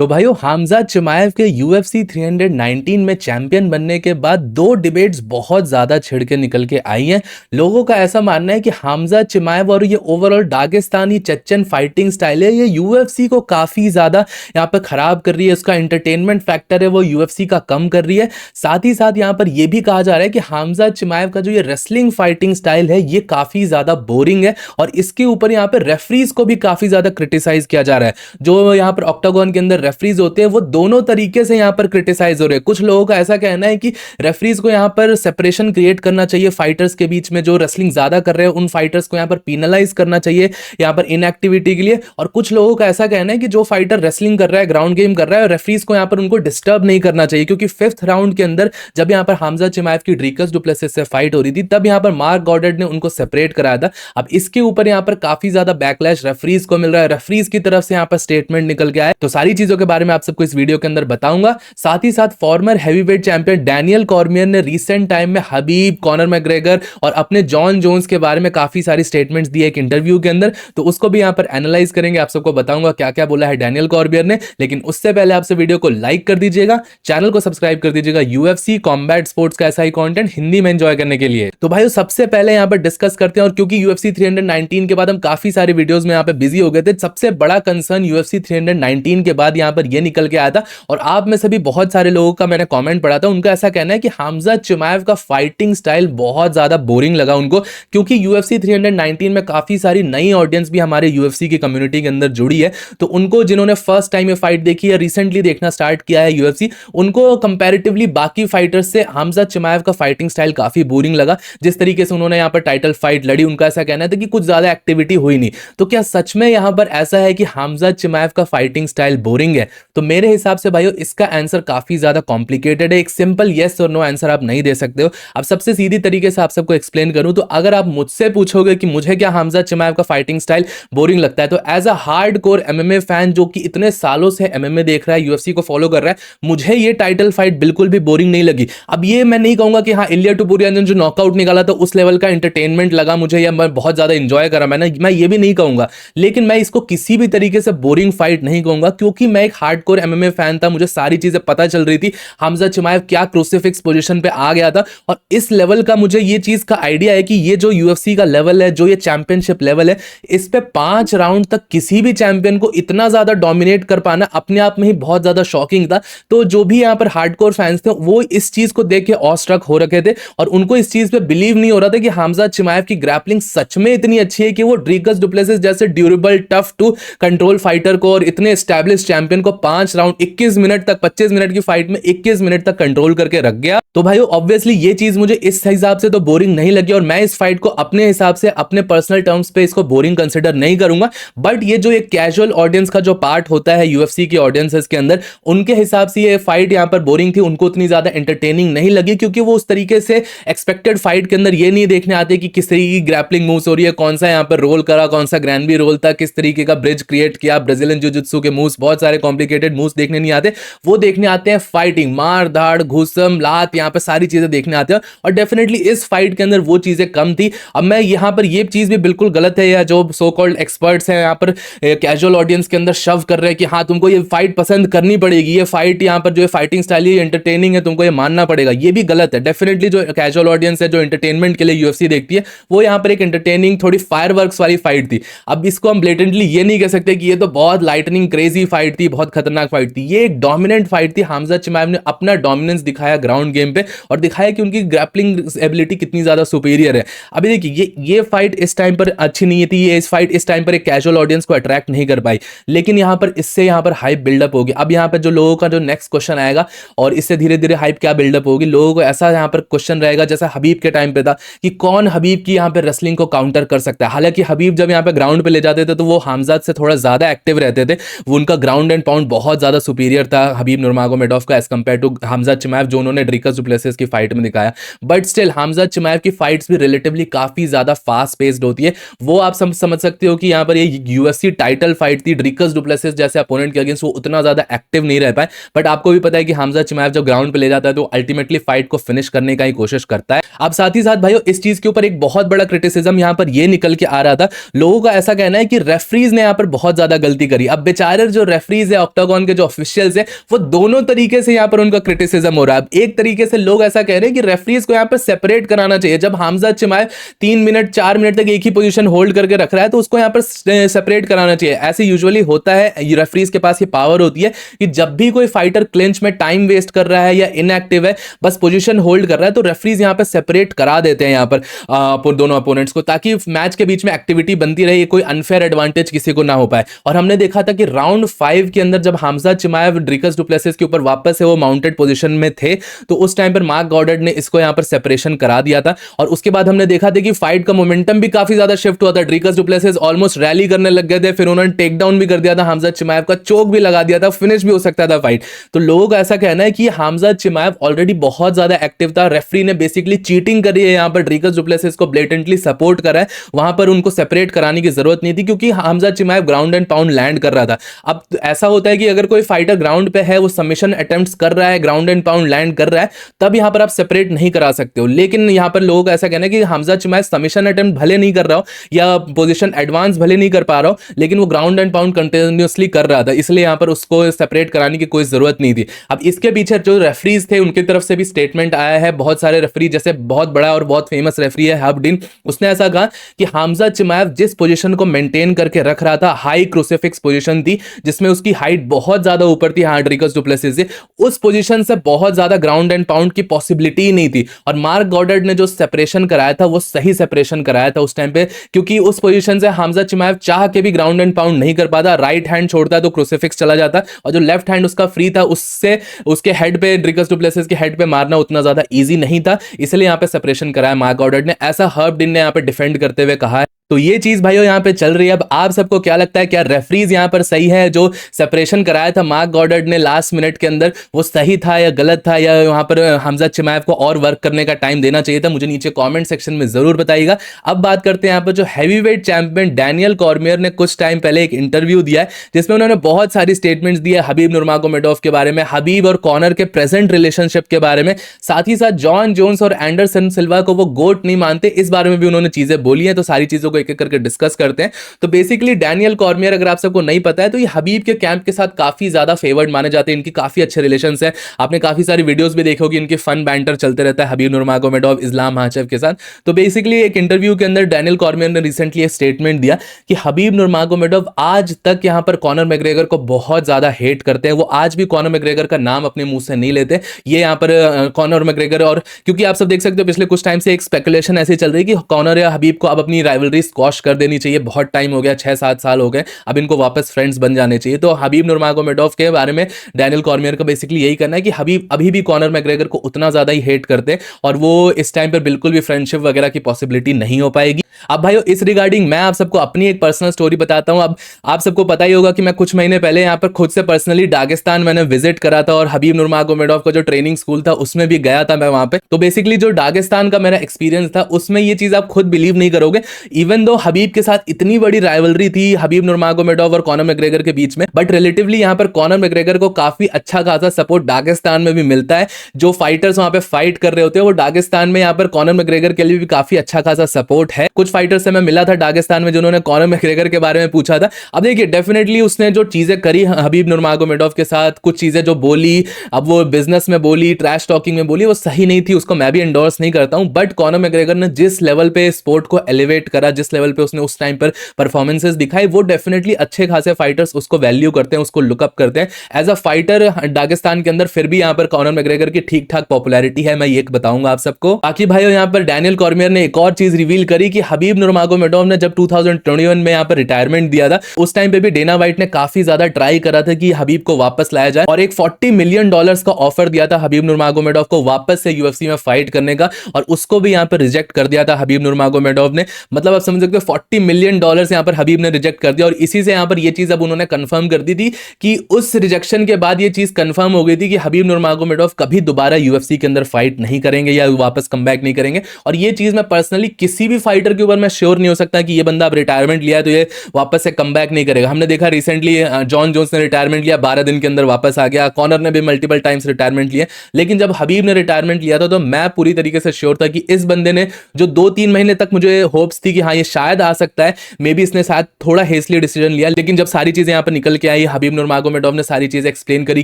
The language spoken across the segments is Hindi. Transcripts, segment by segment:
तो भाइयों हमजा चिमाएव के UFC 319 में चैंपियन बनने के बाद दो डिबेट्स बहुत ज्यादा छिड़ के निकल के आई हैं। लोगों का ऐसा मानना है कि हमजा चिमाएव और ये overall Dagestani Chechen fighting style है, ये UFC को काफी ज्यादा यहाँ पर खराब कर रही है। उसका एंटरटेनमेंट फैक्टर है वो UFC का कम कर रही है। साथ ही साथ यहाँ पर यह भी कहा जा रहा है कि हमजा चिमाएव का जो ये रेसलिंग फाइटिंग स्टाइल है ये काफी ज्यादा बोरिंग है और इसके ऊपर यहाँ पर रेफरीज को भी काफी ज्यादा क्रिटिसाइज किया जा रहा है। जो यहाँ पर ऑक्टागन के अंदर रेफरीज होते हैं वो दोनों तरीके से यहाँ पर क्रिटिसाइज हो रहे हैं। कुछ लोगों का ऐसा कहना है कि रेफरीज को यहाँ पर सेपरेशन क्रिएट करना चाहिए फाइटर्स के बीच में, जो रेसलिंग ज्यादा कर रहे हैं उन फाइटर्स को यहाँ पर पीनलाइज करना चाहिए यहाँ पर इनएक्टिविटी के लिए। और कुछ लोगों का ऐसा कहना है कि जो फाइटर रेसलिंग कर रहा है, ग्राउंड गेम कर रहा है, रेफरीज को यहाँ पर उनको डिस्टर्ब नहीं करना चाहिए, क्योंकि 5th राउंड के अंदर जब यहाँ पर हमजा चिमाएव की ड्रीकस डुप्लेसिस से फाइट हो रही थी तब यहाँ पर मार्क गॉडेट ने उनको सेपरेट कराया था। अब इसके ऊपर यहाँ पर काफी ज्यादा बैकलैश रेफरीज को मिल रहा है, रेफरीज की तरफ से यहाँ पर स्टेटमेंट निकल के आया। तो सारी चीजों के बारे में आप सबको इस वीडियो के अंदर बताऊंगा। साथ ही साथ farmer heavyweight champion Daniel Cormier ने रीसेंट टाइम में हबीब, कॉनर मैकग्रेगर और अपने जॉन जोन्स के बारे में काफी सारी स्टेटमेंट्स दी एक इंटरव्यू के अंदर, तो उसको भी यहां पर एनालाइज करेंगे। आप सबको बताऊंगा क्या क्या बोला है डैनियल कॉर्मियर ने। लेकिन उससे पहले आपसे वीडियो को लाइक कर दीजिएगा, चैनल को सब्सक्राइब कर दीजिएगा UFC कॉम्बैट स्पोर्ट्स का ऐसा ही कंटेंट हिंदी में एंजॉय करने के लिए। तो भाई सबसे पहले यहां पर डिस्कस करते हैं, और क्योंकि UFC 319 के बाद हम काफी सारे वीडियोस में यहां पे बिजी हो गए थे, सबसे बड़ा कंसर्न UFC 319 के बाद यहां पर यह निकल के आया था और आप में से भी बहुत सारे लोगों का मैंने कमेंट पढ़ा था, उनका ऐसा कहना है कि हमजा चिमाएव का फाइटिंग स्टाइल बहुत ज्यादा बोरिंग लगा उनको, क्योंकि UFC 319 में काफी सारी नई ऑडियंस भी हमारे UFC की कम्युनिटी के अंदर जुड़ी है। तो उनको जिन्होंने फर्स्ट टाइम ये फाइट देखी है, रिसेंटली देखना स्टार्ट किया है UFC, उनको कंपैरेटिवली बाकी फाइटर्स से हमजा चिमाएव का फाइटिंग स्टाइल काफी बोरिंग लगा। जिस तरीके से उन्होंने यहाँ पर टाइटल फाइट लड़ी, उनका ऐसा कहना था कि कुछ ज्यादा एक्टिविटी हुई नहीं। तो क्या सच में यहां पर ऐसा है कि हमजा चिमाएव का फाइटिंग स्टाइल बोरिंग है? तो मेरे हिसाब से भाइयों इसका आंसर काफी ज्यादा कॉम्प्लिकेटेड है। एक सिंपल यस और नो आंसर आप नहीं दे सकते हो। अब सबसे सीधी तरीके से आप सबको एक्सप्लेन करूं तो अगर आप मुझसे पूछोगे कि मुझे क्या हमजा चिमाएव का फाइटिंग स्टाइल बोरिंग लगता है, तो as a hardcore MMA fan जो कि इतने सालों से MMA देख रहा है, UFC को फॉलो कर रहा है, मुझे ये टाइटल फाइट बिल्कुल भी बोरिंग नहीं लगी। अब ये मैं नहीं कहूंगा कि हाँ इलिया टुपुरियान ने जो नॉकआउट निकाला था उस लेवल का एंटरटेनमेंट लगा मुझे या मैं बहुत ज्यादा एंजॉय करा, मैं ये भी नहीं कहूंगा। लेकिन मैं इसको किसी भी तरीके से बोरिंग फाइट नहीं कहूंगा, क्योंकि मैं एक हार्डकोर MMA फैन था, मुझे सारी चीजें पता चल रही थी हमजा चिमाएव क्या क्रूसीफिक्स पोजीशन पे आ गया था। और इस लेवल का मुझे ये चीज का आइडिया है कि ये जो UFC का लेवल है, जो ये चैंपियनशिप लेवल है, इस पे 5 राउंड तक किसी भी चैंपियन को इतना ज्यादा डोमिनेट कर पाना अपने आप में ही बहुत ज्यादा शॉकिंग था। तो जो भी यहाँ पर हार्डकोर फैंस थे वो इस चीज को देख के ऑस्ट्रक हो रखे थे और उनको इस चीज पे बिलीव नहीं हो रहा था कि हमजा चिमाएव की ग्रैपलिंग सच में इतनी अच्छी है कि वो ड्रीकस डुप्लेसिस जैसे durable, tough to control fighter को और इतने एस्टैब्लिश चैंपियन को 5 राउंड 21 मिनट तक, 25 मिनट की फाइट में 21 मिनट तक कंट्रोल करके रख गया। तो भाई ऑब्वियसली ये चीज मुझे इस हिसाब से तो बोरिंग नहीं लगी और मैं इस फाइट को अपने हिसाब से, अपने पर्सनल टर्म्स पे इसको बोरिंग कंसिडर नहीं करूंगा। बट ये जो एक कैजुअल ऑडियंस का जो पार्ट होता है UFC की ऑडियंसेस के अंदर, उनके हिसाब से ये फाइट यहाँ पर बोरिंग थी, उनको उतनी ज्यादा एंटरटेनिंग नहीं लगी, क्योंकि वो उस तरीके से एक्सपेक्टेड फाइट के अंदर ये नहीं देखने आते कि किस तरीके की ग्रैपलिंग मूव्स हो रही है, कौन सा यहाँ पर रोल करा, कौन सा ग्रैंड रोल था, किस तरीके का ब्रिज क्रिएट किया, ब्राजीलियन जिu-जित्सु के मूव्स, बहुत सारे कॉम्प्लिकेटेड मूव्स देखने नहीं आते। वो देखने आते हैं फाइटिंग, मार धाड़, घुसम, लात, यहाँ पे सारी चीजें देखने आते हैं और डेफिनेटली इस फाइट के अंदर वो चीजें कम थी। अब मैं यहाँ पर ये चीज भी बिल्कुल गलत है, या जो सो कॉल्ड एक्सपर्ट्स हैं यहाँ पर कैजुअल ऑडियंस के अंदर शव कर रहे हैं कि हाँ तुमको ये फाइट पसंद करनी पड़ेगी, ये फाइट यहाँ पर जो फाइटिंग स्टाइल है एंटरटेनिंग है, तुमको ये मानना पड़ेगा, ये भी गलत है। डेफिनेटली जो कैजुअल ऑडियंस है, जो एंटरटेनमेंट के लिए UFC देखती है, वो यहाँ पर एक एंटरटेनिंग, थोड़ी फायरवर्क्स वाली फाइट थी। अब इसको हम ब्लेटेंटली ये नहीं कह सकते कि ये तो बहुत लाइटनिंग क्रेजी फाइट थी, बहुत खतरनाक फाइट थी। ये एक डोमिनेंट फाइट थी। हमजा चिमाएव ने अपना डोमिनेंस दिखाया ग्राउंड गेम पे और दिखाया कि उनकी ग्रैपलिंग एबिलिटी कितनी ज्यादा सुपीरियर है। अभी देखिए ये फाइट इस टाइम पर अच्छी नहीं थी, ये इस फाइट इस टाइम पर एक कैजुअल ऑडियंस को अट्रैक्ट नहीं कर पाई, लेकिन यहाँ पर इससे यहाँ पर हाइप बिल्डअप होगी। अब यहाँ पर जो लोगों का जो नेक्स्ट क्वेश्चन आएगा और इससे धीरे धीरे हाइप क्या बिल्डअप होगी, लोगों को ऐसा यहाँ पर क्वेश्चन रहेगा जैसा हबीब के टाइम पे था कि कौन हबीब की यहाँ पे रेसलिंग को काउंटर कर सकता है। हालांकि हबीब जब यहाँ पे ग्राउंड पे ले जाते थे तो वो हमजा से थोड़ा ज्यादा एक्टिव रहते थे, वो उनका ग्राउंड एंड पाउंड बहुत ज्यादा सुपीरियर था हबीब नुरमागोमेडोव का as compared to Khamzat Chimaev जो उन्होंने ड्रीकस डुप्लेसिस की फाइट में दिखाया। बट स्टिल हमजा चिमाएव की फाइट्स भी रिलेटिवली काफी ज्यादा फास्ट पेस्ड होती है। वो आप समझ सकते हो कि यहाँ पर ये UFC टाइटल फाइट थी, ड्रीकस डुप्लेसिस जैसे अपोनेंट के अगेंस्ट वो उतना ज्यादा एक्टिव नहीं रह पाए। बट आपको भी पता है कि हमजा चिमाएव जब ग्राउंड पे ले जाता है तो अल्टीमेटली फाइट को फिनिश करने का ही कोशिश करता है। अब साथ ही साथ भाइयों इस चीज के ऊपर एक बहुत बड़ा क्रिटिसिज्म यहाँ पर ये निकल के आ रहा था, लोगों का ऐसा कहना है कि रेफरीज ने यहाँ पर बहुत ज्यादा गलती करी। अब बेचारे जो रेफरीज रेफरीज है, ऑक्टागन के जो ऑफिशियल्स है, वो दोनों तरीके से यहाँ पर उनका क्रिटिसिज्म हो रहा है। एक तरीके से लोग ऐसा कह रहे हैं कि रेफरीज को यहाँ पर सेपरेट कराना चाहिए। जब हमजा चिमाएव 3 मिनट 4 मिनट तक एक ही पोजीशन होल्ड करके रख रहा है तो उसको यहाँ पर सेपरेट कराना चाहिए। ऐसे यूजुअली होता है, रेफरीज के पास ये पावर होती है कि जब भी कोई फाइटर क्लिंच में टाइम वेस्ट कर रहा है या इनएक्टिव है, बस पोजीशन होल्ड कर रहा है, तो रेफरीज यहाँ पर सेपरेट करा देते हैं यहाँ पर दोनों अपोनेंट्स को, ताकि मैच के बीच में एक्टिविटी बनती रहे, कोई अनफेयर एडवांटेज किसी को ना हो पाए। और हमने देखा था कि राउंड 5 के अंदर जब हमजा चिमाएव ड्रिकस डुप्लेसिस के ऊपर वापस से वो माउंटेड पोजीशन में थे, तो उस टाइम पर मार्क गॉडर्ड ने इसको यहाँ पर सेपरेशन करा दिया था। और उसके बाद हमने देखा था कि फाइट का मोमेंटम भी काफी ज्यादा शिफ्ट हुआ था। ड्रिकस डुप्लेसिस ऑलमोस्ट रैली करने लग गए थे, फिर उन्होंने टेक डाउन भी कर दिया था, हमजा चिमाएव का चोक भी लगा दिया था, फिनिश भी हो सकता था फाइट। तो लोगों का ऐसा कहना है कि हमजा चिमाएव ऑलरेडी बहुत ज्यादा एक्टिव था, रेफरी ने बेसिकली चीटिंग करी है यहाँ पर, ड्रिकस डुप्लेसिस को ब्लेटेंटली सपोर्ट करा है, वहां पर उनको सेपरेट कराने की जरूरत नहीं थी क्योंकि Hamza चिमाएव ground and pound land कर रहा था। अब ऐसा होता है कि अगर कोई फाइटर ग्राउंड पे है, वो सबमिशन अटेम्प्ट्स कर रहा है, ग्राउंड एंड पाउंड लैंड कर रहा है, तब यहां पर आप सेपरेट नहीं करा सकते हो। लेकिन यहां पर लोगों का ऐसा कहना है कि हमजा चिमाएव सबमिशन अटेम्प्ट भले नहीं कर रहा हो या पोजीशन एडवांस भले नहीं कर पा रहा हो, लेकिन वो ग्राउंड एंड पाउंड कंटिन्यूअसली कर रहा था, इसलिए यहां पर उसको सेपरेट कराने की कोई जरूरत नहीं थी। अब इसके पीछे जो रेफरीज थे उनकी तरफ से भी स्टेटमेंट आया है। बहुत सारे रेफरी, जैसे बहुत बड़ा और बहुत फेमस रेफरी है हबडिन, उसने ऐसा कहा कि हमजा चिमाएव जिस पोजीशन को मेंटेन करके रख रहा था, हाई क्रूसीफिक्स पोजीशन थी जिसमें उसकी हाइट बहुत ज्यादा ऊपर थी ड्रिकस डुप्लेसिस से, उस पोजीशन से बहुत ज्यादा ग्राउंड एंड पाउंड की पॉसिबिलिटी ही नहीं थी। और मार्क गॉडर्ड ने जो सेपरेशन कराया था वो सही सेपरेशन कराया था उस टाइम पे, क्योंकि उस पोजीशन से हमजा चिमाएव चाह के भी ग्राउंड एंड पाउंड नहीं कर पाता। राइट हैंड छोड़ता तो क्रूसीफिक्स चला जाता, और जो लेफ्ट हैंड उसका फ्री था, उससे उसके हेड पे, ड्रिकस डुप्लेसिस के हेड पे मारना उतना ज्यादा इजी नहीं था, इसलिए यहां पे सेपरेशन कराया मार्क गॉडर्ड ने, ऐसा हर्बडिन ने यहां पे डिफेंड करते हुए कहा है। तो ये चीज भाइयों यहाँ पे चल रही है। अब आप सबको क्या लगता है, क्या रेफरीज यहाँ पर सही है? जो सेपरेशन कराया था मार्क गॉडर्ड ने लास्ट मिनट के अंदर, वो सही था या गलत था, या यहाँ पर हमजा चिमाएव को और वर्क करने का टाइम देना चाहिए था? मुझे नीचे कमेंट सेक्शन में जरूर बताइएगा। अब बात करते हैं यहाँ पर जो हैवीवेट चैंपियन डैनियल कॉर्मियर ने कुछ टाइम पहले एक इंटरव्यू दिया है, जिसमें उन्होंने बहुत सारी स्टेटमेंट्स दी है हबीब नुरमागोमेडोव के बारे में, हबीब और कॉनर के प्रेजेंट रिलेशनशिप के बारे में, साथ ही साथ जॉन जोन्स और एंडरसन सिल्वा को वो गोट नहीं मानते, इस बारे में भी उन्होंने चीजें बोली हैं। तो सारी चीजों को एक एक करके डिस्कस करते हैं। तो बेसिकली डैनियल कॉर्मियर, अगर आप सबको नहीं पता है, तो ये हबीब के कैंप के साथ काफी ज्यादा फेवर्ड माने जाते हैं, इनकी काफी अच्छे रिलेशंस हैं। आपने काफी सारी वीडियोस भी देखी होगी, इनके फन बैंटर चलते रहता है हबीब नुरमागोमेडोव, इस्लाम माखाचेव के साथ। तो बेसिकली एक इंटरव्यू के अंदर डैनियल कॉर्मियर ने रिसेंटली एक स्टेटमेंट दिया कि हबीब नुरमागोमेडोव आज तक यहां पर कॉनर मैग्रेगर को बहुत ज्यादा हेट करते हैं, वो आज भी कॉनर मैग्रेगर का नाम अपने मुंह से नहीं लेते। ये यहां पर कॉनर मैग्रेगर, और क्योंकि आप सब देख सकते हो पिछले कुछ टाइम से एक स्पेकुलेशन ऐसी चल रही है कि कॉनर या हबीब को अब अपनी राइवलरी स्क्वॉश कर देनी चाहिए, बहुत टाइम हो गया, 6-7 साल हो गए, अब इनको वापस फ्रेंड्स बन जाने चाहिए। तो हबीब नुरमागोमेडोव के बारे में डैनियल कॉर्मियर का बेसिकली यही कहना है कि हबीब अभी भी कॉनर मैग्रेगर को उतना ज्यादा ही हेट करते हैं, और वो इस टाइम पर बिल्कुल भी फ्रेंडशिप वगैरह की पॉसिबिलिटी नहीं हो पाएगी। अब भाइयों, इस रिगार्डिंग मैं आप सबको अपनी एक पर्सनल स्टोरी बताता हूं। अब आप सबको पता ही होगा कि मैं कुछ महीने पहले यहां पर खुद से पर्सनली दागिस्तान मैंने विजिट करा था, और हबीब नुरमागोमेडोव का जो ट्रेनिंग स्कूल था उसमें भी गया था मैं वहां पे। तो बेसिकली जो दागिस्तान का मेरा एक्सपीरियंस था, उसमें ये चीज आप खुद बिलीव नहीं करोगे, इवन दो हबीब के साथ इतनी बड़ी राइवलरी थी हबीब नुरमागोमेडोव और कॉनर मैग्रेगर के बीच में, बट रिलेटिवली यहां पर कॉनर मैग्रेगर को काफी अच्छा खासा सपोर्ट दागिस्तान में भी मिलता है। जो फाइटर्स वहां पे फाइट कर रहे होते हैं, वो दागिस्तान में यहां पर कॉनर मैग्रेगर के लिए भी काफी अच्छा खासा सपोर्ट है। कुछ फाइटर्स से मैं मिला था दागिस्तान में, जिन्होंने कॉनर मैग्रेगर के बारे में पूछा था। अब देखिए, डेफिनेटली उसने जो चीजें करी हबीब नुरमागोमेडोव के साथ, कुछ चीजें जो बोली, अब वो बिजनेस में बोली, ट्रैश टॉकिंग में बोली, वो सही नहीं थी, उसको मैं भी एंडोर्स नहीं करता हूं। बट कॉनर मैग्रेगर ने जिस लेवल पे स्पोर्ट को एलिवेट करा, जिस लेवल पे उसने उस टाइम पर परफॉर्मेंसेस दिखाई, वो डेफिनेटली अच्छे खासे फाइटर्स उसको वैल्यू करते हैं, उसको लुकअप करते हैं एज अ फाइटर दागिस्तान के अंदर। फिर भी यहां पर कॉनर मैग्रेगर की ठीक ठाक पॉपुलैरिटी है, मैं ये बताऊंगा आप सबको। बाकी भाइयों, यहां पर डैनियल कॉर्मियर ने एक और चीज रिवील करी कि हबीब नुरमागोमेडोव ने जब 2021 में यहां पर रिटायरमेंट दिया था, उस टाइम पे भी डेना व्हाइट ने काफी ज्यादा ट्राई करा था कि हबीब को वापस लाया जाए, और एक $40 मिलियन का ऑफर दिया था हबीब नुरमागोमेडोव को वापस से यूएफसी में फाइट करने का, और उसको भी यहां पर रिजेक्ट कर दिया था हबीब नुरमागोमेडोव ने। मतलब आप समझ सकते हो, $40 मिलियन यहां पर हबीब ने रिजेक्ट कर दिया, और इसी से यहां पर ये चीज अब उन्होंने कंफर्म कर दी थी कि उस रिजेक्शन के बाद ये चीज कंफर्म हो गई थी कि हबीब नुरमागोमेडोव कभी दोबारा यूएफसी के अंदर फाइट नहीं करेंगे या वापस कमबैक नहीं करेंगे। और ये चीज मैं पर्सनली किसी भी फाइटर के ऊपर मैं श्योर नहीं हो सकता कि ये बंदा अब रिटायरमेंट लिया है तो ये वापस से कमबैक नहीं करेगा। हमने देखा रिसेंटली जॉन जोन्स ने रिटायरमेंट लिया, 12 दिन के अंदर वापस आ गया, कॉनर ने भी मल्टीपल टाइम्स रिटायरमेंट लिया, लेकिन जब हबीब ने रिटायरमेंट लिया था तो मैं पूरी तरीके से श्योर था कि इस बंदे ने, जो 2-3 महीने तक मुझे होप्स थी कि हाँ ये शायद आ सकता है, मे बी इसने शायद थोड़ा हेस्टली डिसीजन लिया, लेकिन जब सारी चीजें यहाँ पर निकल के आई, हबीब नुरमागोमेडोव ने सारी चीजें एक्सप्लेन करी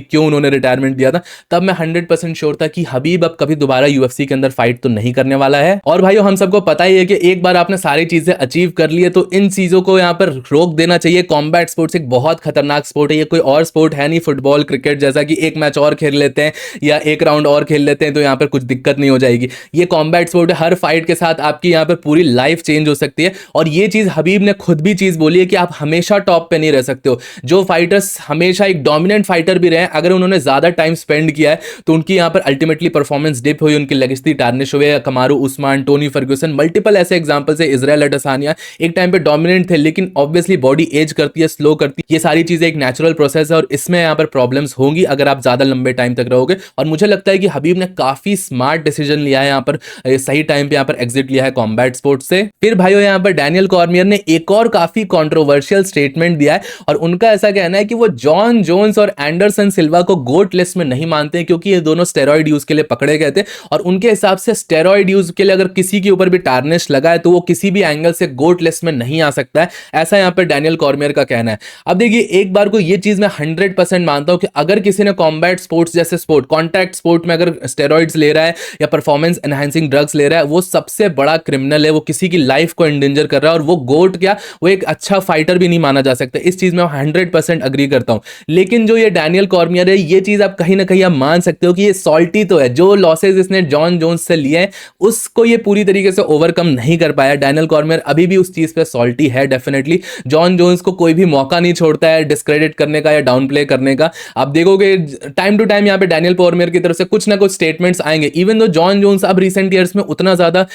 क्यों उन्होंने रिटायरमेंट दिया था, तब मैं 100% श्योर था कि हबीब अब कभी दोबारा यूएफसी के अंदर फाइट तो नहीं करने वाला है। और भाइयों हम सबको पता ही है कि एक बार आपने सारी चीजें अचीव कर ली है तो इन चीजों को यहाँ पर रोक देना चाहिए। कॉम्बैट स्पोर्ट्स एक बहुत खतरनाक स्पोर्ट है, ये कोई और स्पोर्ट है नहीं फुटबॉल क्रिकेट जैसा कि एक मैच और खेल लेते हैं या एक राउंड और खेल लेते हैं तो यहाँ पर कुछ दिक्कत नहीं हो जाएगी। ये कॉम्बैट स्पोर्ट है, हर फाइट के साथ आपकी यहाँ पर पूरी लाइफ चेंज हो सकती है। और ये चीज हबीब ने खुद भी चीज बोली है कि आप हमेशा टॉप पे नहीं रह सकते हो। जो फाइटर्स हमेशा एक डोमिनेंट फाइटर भी रहे, अगर उन्होंने ज्यादा टाइम स्पेंड किया है तो उनकी यहाँ पर अल्टीमेटली परफॉर्मेंस डिप हुई, उनकी लेगेसी टार्निश हुए। कमारू उस्मान, टोनी फर्ग्यूसन, मल्टीपल ऐसे एग्जांपल्स है। इजराइल अडेसानिया एक टाइम पे डोमिनेंट थे, लेकिन ऑब्वियसली बॉडी एज करती है, स्लो करती है, ये सारी चीजें एक नेचुरल प्रोसेस है और इसमें यहाँ पर प्रॉब्लम्स होंगी अगर आप ज्यादा लंबे टाइम तक रहोगे। और मुझे लगता है कि हबीब ने काफी स्मार्ट डिसीजन लिया है, यहाँ पर सही टाइम पे यहाँ पर एग्जिट लिया है कॉम्बैट स्पोर्ट से। फिर भाइयों यहाँ पर डैनियल कॉर्मियर ने एक और काफी कंट्रोवर्शियल स्टेटमेंट दिया है और उनका ऐसा कहना है कि वो जॉन जोन्स और एंडरसन सिल्वा को गोट लिस्ट में नहीं मानते क्योंकि ये दोनों स्टेरॉइड यूज के लिए पकड़े गए थे और उनके हिसाब से स्टेरॉइड यूज के लिए अगर किसी के ऊपर भी टार्निश लगा है तो वो किसी भी एंगल से गोट लिस्ट में नहीं आ सकता है, ऐसा यहाँ पर डैनियल कॉर्मियर का कहना है। अब देखिए एक बार को ये चीज मैं 100% मानता हूं कि अगर किसी ने कॉम्बैट स्पोर्ट्स जैसे स्पोर्ट, कॉन्टैक्ट स्पोर्ट में अगर स्टेरॉइड्स ले रहा है या परफॉर्मेंस एनहांसिंग ड्रग्स ले रहा है, वो सबसे बड़ा क्रिमिनल है, वो किसी की लाइफ को एंडेंजर कर रहा है और वो गोट क्या, वो एक अच्छा फाइटर भी नहीं माना जा सकता। इस चीज में 100% अग्री करता हूं। लेकिन जो ये डैनियल कॉर्मियर है, ये चीज आप कहीं ना कहीं आप मान सकते हो कि ये सॉल्टी तो है, जो लॉसेस इसने जॉन जोन्स से लिए हैं उसको ये पूरी तरीके से ओवरकम नहीं कर पाया। डैनियल कॉर्मियर अभी भी उस चीज पे सॉल्टी है डेफिनेटली। जॉन जोन्स को कोई भी मौका नहीं छोड़ता है डिस्क्रेडिट करने का या डाउन प्ले करने का। आप देखोगे टाइम टू टाइम यहाँ पे डैनियल कॉर्मियर की तरफ से कुछ ना कुछ स्टेटमेंट्स आएंगे, इवन दो जॉन जोन्स अब रिसेंट ईयर्स में उतना ज्यादा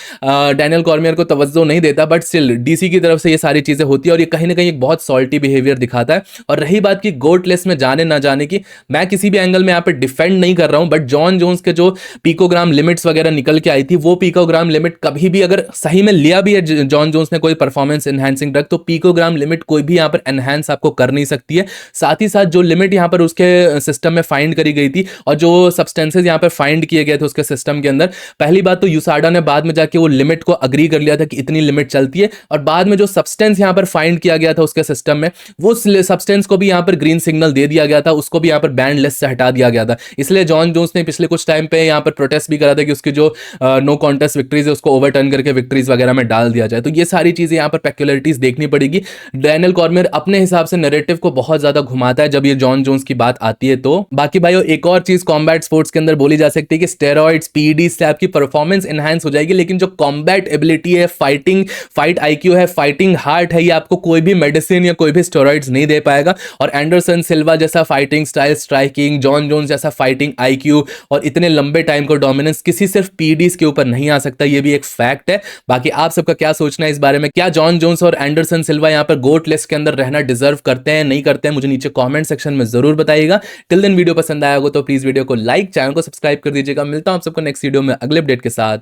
डैनियल कॉर्मियर को तवज्जो नहीं देता, बट स्टिल डीसी की तरफ से ये सारी चीजें होती है और ये कहीं ना कहीं एक बहुत सॉल्टी बिहेवियर दिखाता है। और रही बात की गोट लिस्ट में जाने ना जाने की, मैं किसी भी एंगल में यहाँ पे डिफेंड नहीं कर रहा हूं, बट जॉन जोन्स के जो पिकोग्राम लिमिट्स वगैरह निकल के आई थी, वो पिकोग्राम लिमिट कभी भी अगर सही में लिया भी है जॉन जोन्स ने कोई परफॉर्मेंस एनहांसिंग ड्रग, तो पिकोग्राम लिमिट कोई भी यहाँ पर एनहांस आपको कर नहीं सकती है। साथ ही साथ जो लिमिट यहाँ पर उसके सिस्टम में फाइंड करी गई थी और जो सब्सटेंसेज यहाँ पर फाइंड किए गए थे उसके सिस्टम के अंदर, पहली बात तो यूसाडा ने बाद में जाके वो लिमिट को अग्री कर लिया था कि इतनी लिमिट चलती है, और बाद में जो सब्सटेंस यहाँ पर फाइंड किया गया था उसके सिस्टम में, वो सब्सटेंस को भी यहाँ पर ग्रीन सिग्नल दे दिया गया था, उसको भी यहाँ पर बैंड लिस्ट से हटा दिया गया था। इसलिए जॉन जोन्स ने पिछले कुछ टाइम पे यहाँ पर प्रोटेस्ट भी करा था कि उसकी जो नो कॉन्टेस्ट विक्ट्रीज है उसको ओवरटर्न करके विक्ट्रीज वगैरह में डाल दिया जाए। तो ये सारी चीजें यहाँ पर पेक्युलरिटीज देखनी पड़ेगी। डैनियल कॉर्मियर अपने हिसाब से नैरेटिव को बहुत ज्यादा घुमाता है जब ये जॉन जोन्स की बात आती है। तो बाकी भाइयों एक और चीज कॉम्बैट स्पोर्ट्स के अंदर बोली जा सकती है कि स्टेरॉइड्स, पीईडी से आपकी परफॉर्मेंस एनहांस हो जाएगी, लेकिन जो कॉम्बैट एबिलिटी है, फाइट आईक्यू है, फाइटिंग हार्ट है, ये आपको कोई भी मेडिसिन या कोई भी स्टेरॉइड्स नहीं दे पाएगा। और एंडरसन सिल्वा जैसा fighting style, striking, John Jones जैसा फाइटिंग आईक्यू और इतने लंबे टाइम को डोमिनेंस किसी सिर्फ पीडीज के ऊपर नहीं आ सकता, ये भी एक फैक्ट है। बाकी आप सबका क्या सोचना है इस बारे में? क्या जॉन जोन्स और एंडरसन सिल्वा यहाँ पर गोट लिस्ट के अंदर रहना डिजर्व करते हैं, नहीं करते हैं? मुझे नीचे कमेंट सेक्शन में जरूर बताइएगा। टिल देन वीडियो पसंद आया हो तो प्लीज वीडियो को लाइक, चैनल को सब्सक्राइब कर दीजिएगा। मिलता हूं आप सबको नेक्स्ट वीडियो में अगले अपडेट के साथ।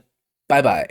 Bye bye.